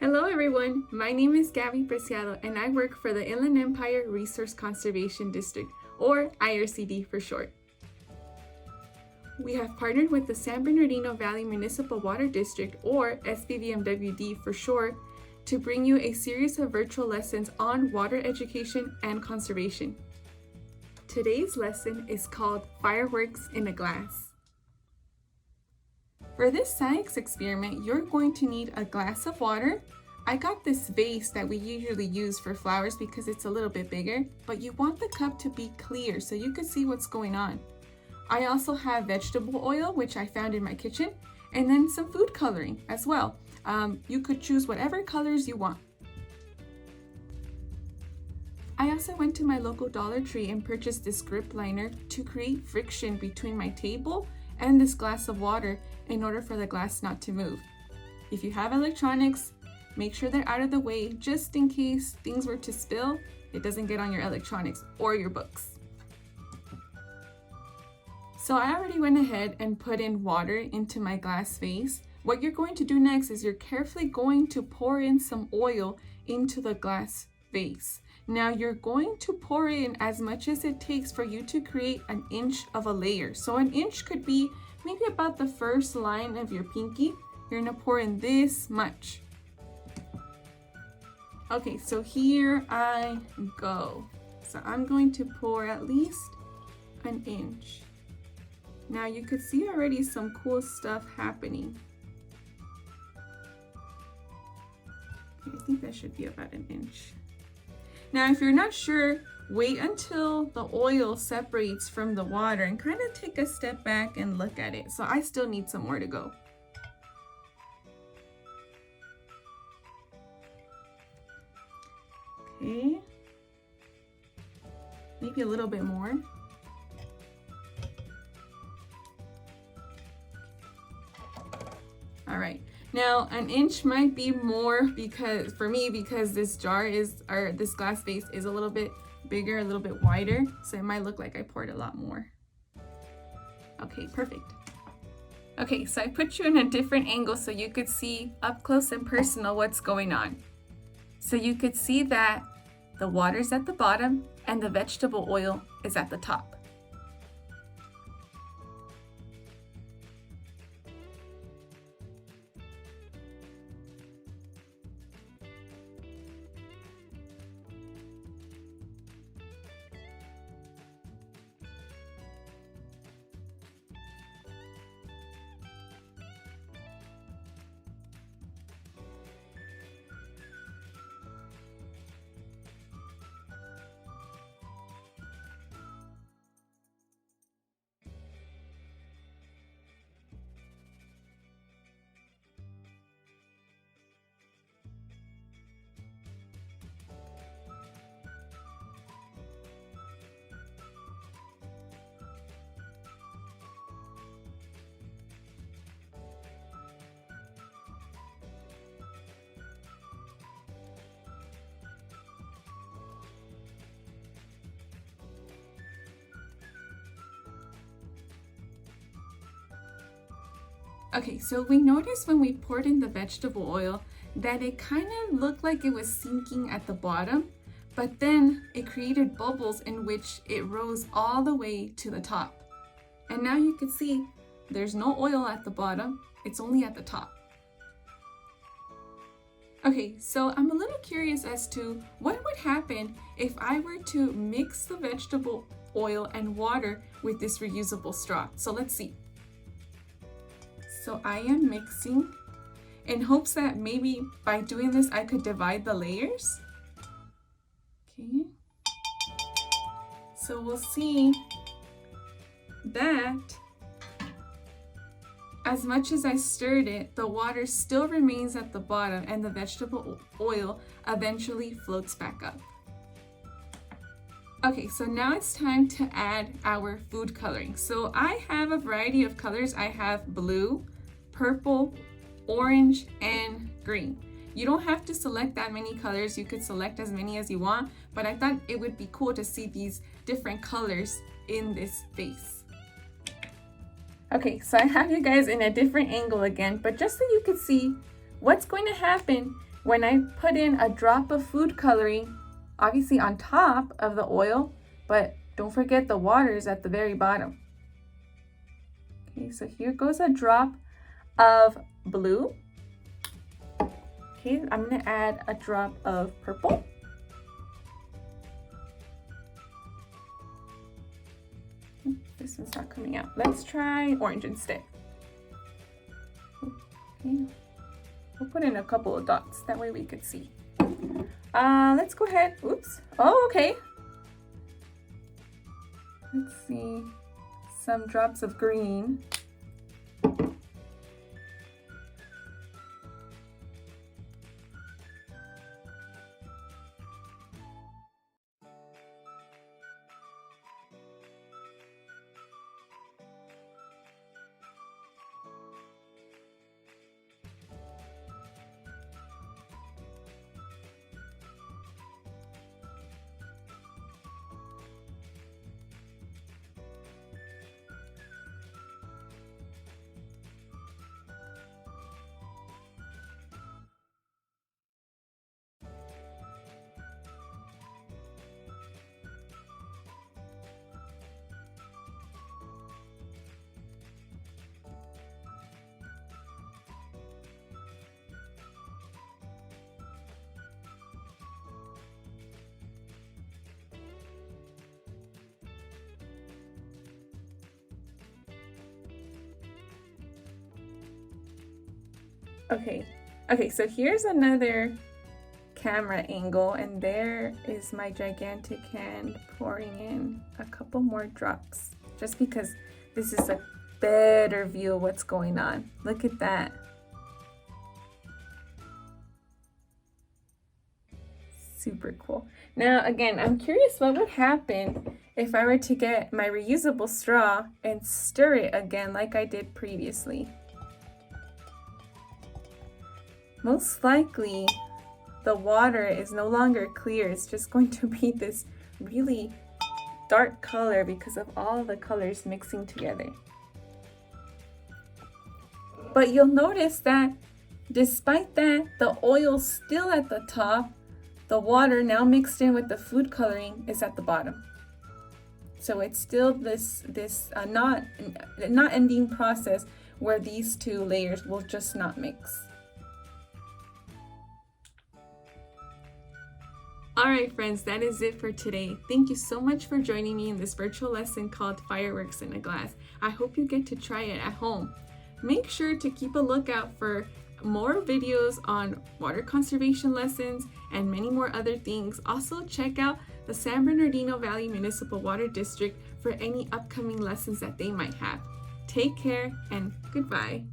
Hello everyone, my name is Gabby Preciado and I work for the Inland Empire Resource Conservation District, or IRCD for short. We have partnered with the San Bernardino Valley Municipal Water District, or SBVMWD for short, to bring you a series of virtual lessons on water education and conservation. Today's lesson is called Fireworks in a Glass. For this science experiment, you're going to need a glass of water. I got this vase that we usually use for flowers because it's a little bit bigger, but you want the cup to be clear so you can see what's going on. I also have vegetable oil, which I found in my kitchen, and then some food coloring as well. You could choose whatever colors you want. I also went to my local Dollar Tree and purchased this grip liner to create friction between my table and this glass of water in order for the glass not to move. If you have electronics, make sure they're out of the way just in case things were to spill, it doesn't get on your electronics or your books. So I already went ahead and put in water into my glass vase. What you're going to do next is you're carefully going to pour in some oil into the glass vase. Now you're going to pour in as much as it takes for you to create an inch of a layer. So an inch could be maybe about the first line of your pinky. You're gonna pour in this much. Okay, so here I go. So I'm going to pour at least an inch. Now you could see already some cool stuff happening. Okay, I think that should be about an inch. Now, if you're not sure, wait until the oil separates from the water and kind of take a step back and look at it. So I still need some more to go. Okay, maybe a little bit more. All right, now an inch might be more because this this glass vase is a little bit bigger, a little bit wider, so it might look like I poured a lot more. Okay, perfect. Okay, so I put you in a different angle so you could see up close and personal what's going on. So you could see that the water's at the bottom and the vegetable oil is at the top. Okay, so we noticed when we poured in the vegetable oil that it kind of looked like it was sinking at the bottom, but then it created bubbles in which it rose all the way to the top. And now you can see there's no oil at the bottom, it's only at the top. Okay, so I'm a little curious as to what would happen if I were to mix the vegetable oil and water with this reusable straw. So let's see. So I am mixing in hopes that maybe by doing this I could divide the layers. Okay. So we'll see that as much as I stirred it, the water still remains at the bottom and the vegetable oil eventually floats back up. Okay, so now it's time to add our food coloring. So I have a variety of colors. I have blue, purple, orange, and green. You don't have to select that many colors. You could select as many as you want, but I thought it would be cool to see these different colors in this vase. Okay, so I have you guys in a different angle again, but just so you can see what's going to happen when I put in a drop of food coloring, obviously on top of the oil, but don't forget the water is at the very bottom. Okay, so here goes a drop of blue. Okay, I'm gonna add a drop of purple. This one's not coming out. Let's try orange instead. Okay, we'll put in a couple of dots, that way we could see. Let's go ahead, oops. Oh, okay. Let's see, some drops of green. Okay, so here's another camera angle, and there is my gigantic hand pouring in a couple more drops, just because this is a better view of what's going on. Look at that. Super cool. Now, again, I'm curious what would happen if I were to get my reusable straw and stir it again like I did previously. Most likely, the water is no longer clear. It's just going to be this really dark color because of all the colors mixing together. But you'll notice that despite that, the oil's still at the top. The water now mixed in with the food coloring is at the bottom. So it's still this not ending process where these two layers will just not mix. Alright friends, that is it for today. Thank you so much for joining me in this virtual lesson called Fireworks in a Glass. I hope you get to try it at home. Make sure to keep a lookout for more videos on water conservation lessons and many more other things. Also check out the San Bernardino Valley Municipal Water District for any upcoming lessons that they might have. Take care and goodbye.